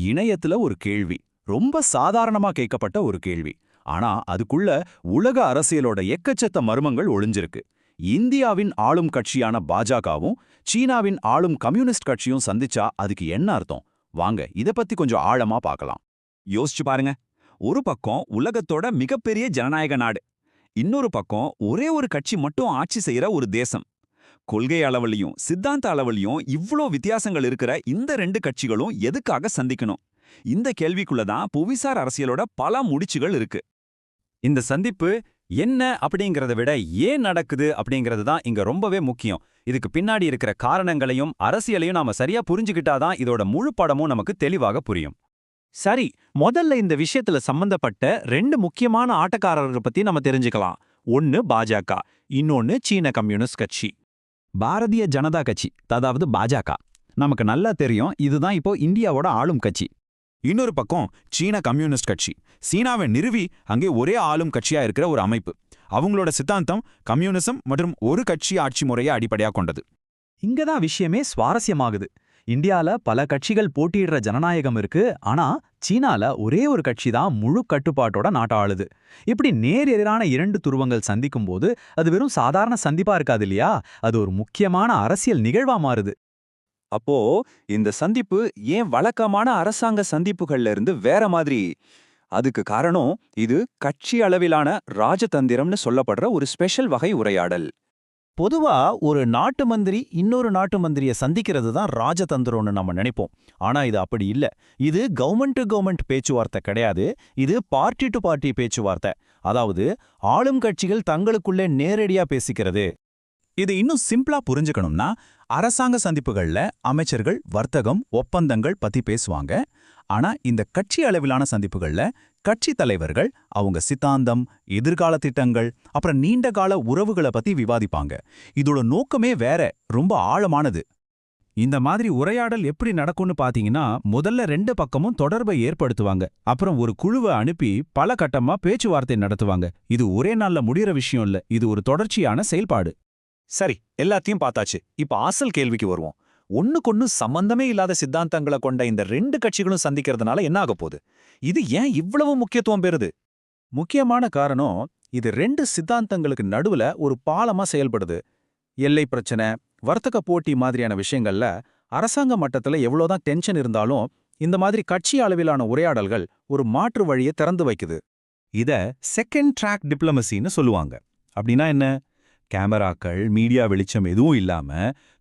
இணையத்துல ஒரு கேள்வி, ரொம்ப சாதாரணமா கேட்கப்பட்ட ஒரு கேள்வி. ஆனா அதுக்குள்ள உலக அரசியலோட எக்கச்சக்க மர்மங்கள் ஒளிஞ்சிருக்கு. இந்தியாவின் ஆளும் கட்சியான பாஜகவும் சீனாவின் ஆளும் கம்யூனிஸ்ட் கட்சியும் சந்திச்சா அதுக்கு என்ன அர்த்தம்? வாங்க இத பத்தி கொஞ்சம் ஆழமா பார்க்கலாம். யோசிச்சு பாருங்க. ஒரு பக்கம் உலகத்தோட மிகப்பெரிய ஜனநாயக நாடு, இன்னொரு பக்கம் ஒரே ஒரு கட்சி மட்டும் ஆட்சி செய்யற ஒரு தேசம். கொள்கை அளவுலயும் சித்தாந்த அளவுலயும் இவ்ளோ வித்தியாசங்கள் இருக்கிற இந்த ரெண்டு கட்சிகளும் எதுக்காக சந்திக்கணும்? இந்த கேள்விக்குள்ளதான் புவிசார் அரசியலோட பல முடிச்சுகள் இருக்கு. இந்த சந்திப்பு என்ன அப்படிங்கறத விட ஏன் நடக்குது அப்படிங்கிறது தான் இங்க ரொம்பவே முக்கியம். இதுக்கு பின்னாடி இருக்கிற காரணங்களையும் அரசியலையும் நாம சரியா புரிஞ்சுக்கிட்டாதான் இதோட முழு படமும் நமக்கு தெளிவாக புரியும். சரி, முதல்ல இந்த விஷயத்துல சம்பந்தப்பட்ட ரெண்டு முக்கியமான ஆட்டக்காரர்கள் பத்தி நம்ம தெரிஞ்சுக்கலாம். ஒன்னு பாஜக, இன்னொன்னு சீன கம்யூனிஸ்ட் கட்சி. பாரதிய ஜனதா கட்சி, அதாவது பாஜக, நமக்கு நல்லா தெரியும், இதுதான் இப்போ இந்தியாவோட ஆளும் கட்சி. இன்னொரு பக்கம் சீன கம்யூனிஸ்ட் கட்சி, சீனாவை நிறுவி அங்கே ஒரே ஆளும் கட்சியா இருக்கிற ஒரு அமைப்பு. அவங்களோட சித்தாந்தம் கம்யூனிசம் மற்றும் ஒரு கட்சி ஆட்சி முறையை அடிப்படையா கொண்டது. இங்கதான் விஷயமே சுவாரஸ்யமாகுது. இந்தியால பல கட்சிகள் போட்டியிடுற ஜனநாயகம் இருக்கு, ஆனா சீனால ஒரே ஒரு கட்சி தான் முழு கட்டுப்பாட்டோட நாட்டை ஆளுது. இப்படி நேர் எதிரான இரண்டு துருவங்கள் சந்திக்கும் போது அது வெறும் சாதாரண சந்திப்பா இருக்காது இல்லையா, அது ஒரு முக்கியமான அரசியல் நிகழ்வா மாறுது. அப்போ இந்த சந்திப்பு ஏன் வழக்கமான அரசாங்க சந்திப்புகள்ல இருந்து வேற மாதிரி? அதுக்கு காரணம் இது கட்சி அளவிலான ராஜதந்திரம்னு சொல்லப்படுற ஒரு ஸ்பெஷல் வகை உரையாடல். பொதுவா ஒரு நாட்டு மந்திரி இன்னொரு நாட்டு மந்திரியை சந்திக்கிறது தான் ராஜதந்திரம்னு நம்ம நினைப்போம். ஆனா இது அப்படி இல்ல. இது கவர்மெண்ட் டு கவர்மெண்ட் பேச்சுவார்த்தை கிடையாது. இது பார்ட்டி டு பார்ட்டி பேச்சுவார்த்தை. அதாவது ஆளும் கட்சிகள் தங்களுக்குள்ளே நேரடியா பேசிக்கிறது. இது இன்னும் சிம்பிளா புரிஞ்சுக்கணும்னா, அரசாங்க சந்திப்புகள்ல அமைச்சர்கள் வர்த்தகம் ஒப்பந்தங்கள் பத்தி பேசுவாங்க. ஆனா இந்த கட்சி அளவிலான சந்திப்புகள்ல கட்சி தலைவர்கள் அவங்க சித்தாந்தம், எதிர்கால திட்டங்கள், அப்புறம் நீண்ட கால உறவுகளை பத்தி விவாதிப்பாங்க. இதோட நோக்கமே வேற, ரொம்ப ஆழமானது. இந்த மாதிரி உரையாடல் எப்படி நடக்கும்னு பாத்தீங்கன்னா, முதல்ல ரெண்டு பக்கமும் தொடர்பை ஏற்படுத்துவாங்க. அப்புறம் ஒரு குழுவை அனுப்பி பல கட்டமா பேச்சுவார்த்தை நடத்துவாங்க. இது ஒரே நாள்ல முடியற விஷயம் இல்ல, இது ஒரு தொடர்ச்சியான செயல்பாடு. சரி, எல்லாத்தையும் பார்த்தாச்சு. இப்ப அசல் கேள்விக்கு வருவோம். ஒண்ணுக்கொன்னு சம்பந்தமே இல்லாத சித்தாந்தங்களை கொண்ட இந்த ரெண்டு கட்சிகளும் சந்திக்கிறதுனால என்ன ஆக போகுது? இது ஏன் இவ்வளவு முக்கியத்துவம் பெறுது? முக்கியமான காரணம், இது ரெண்டு சித்தாந்தங்களுக்கு நடுவுல ஒரு பாலமா செயல்படுது. எல்லை பிரச்சனை, வர்த்தக போட்டி மாதிரியான விஷயங்கள்ல அரசாங்க மட்டத்துல எவ்வளோதான் டென்ஷன் இருந்தாலும் இந்த மாதிரி கட்சி அளவிலான உரையாடல்கள் ஒரு மாற்று வழியை திறந்து வைக்குது. இத செகண்ட் ட்ராக் டிப்ளமசின்னு சொல்லுவாங்க. அப்படின்னா என்ன? கேமராக்கள், மீடியா வெளிச்சம் எதுவும் இல்லாம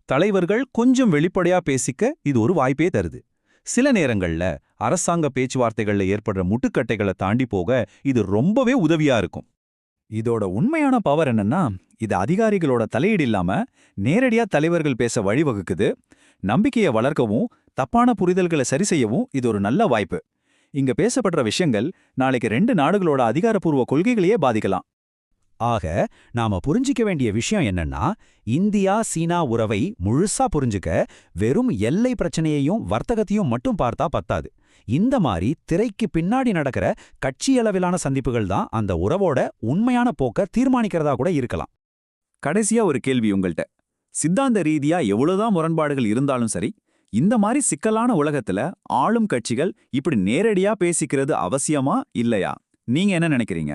தலைவர்கள் கொஞ்சம் வெளிப்படையா பேசிக்க இது ஒரு வாய்ப்பே தருது. சில நேரங்கள்ல அரசாங்க பேச்சுவார்த்தைகள்ல ஏற்படுற முட்டுக்கட்டைகளை தாண்டி போக இது ரொம்பவே உதவியா இருக்கும். இதோட உண்மையான பவர் என்னன்னா, இது அதிகாரிகளோட தலையீடு இல்லாம நேரடியா தலைவர்கள் பேச வழிவகுக்குது. நம்பிக்கையை வளர்க்கவும் தப்பான புரிதல்களை சரி செய்யவும் இது ஒரு நல்ல வாய்ப்பு. இங்க பேசப்படுற விஷயங்கள் நாளைக்கு ரெண்டு நாடுகளோட அதிகாரப்பூர்வ கொள்கைகளையே பாதிக்கலாம். ஆக நாம புரிஞ்சிக்க வேண்டிய விஷயம் என்னன்னா, இந்தியா சீனா உறவை முழுசா புரிஞ்சுக்க வெறும் எல்லை பிரச்சனையையும் வர்த்தகத்தையும் மட்டும் பார்த்தா பத்தாது. இந்த மாதிரி திரைக்கு பின்னாடி நடக்கிற கட்சி அளவிலான சந்திப்புகள் தான் அந்த உறவோட உண்மையான போக்க தீர்மானிக்கிறதா கூட இருக்கலாம். கடைசியா ஒரு கேள்வி உங்கள்ட்ட. சித்தாந்த ரீதியா எவ்வளவுதான் முரண்பாடுகள் இருந்தாலும் சரி, இந்த மாதிரி சிக்கலான உலகத்துல ஆளும் கட்சிகள் இப்படி நேரடியா பேசிக்கிறது அவசியமா இல்லையா? நீங்க என்ன நினைக்கிறீங்க?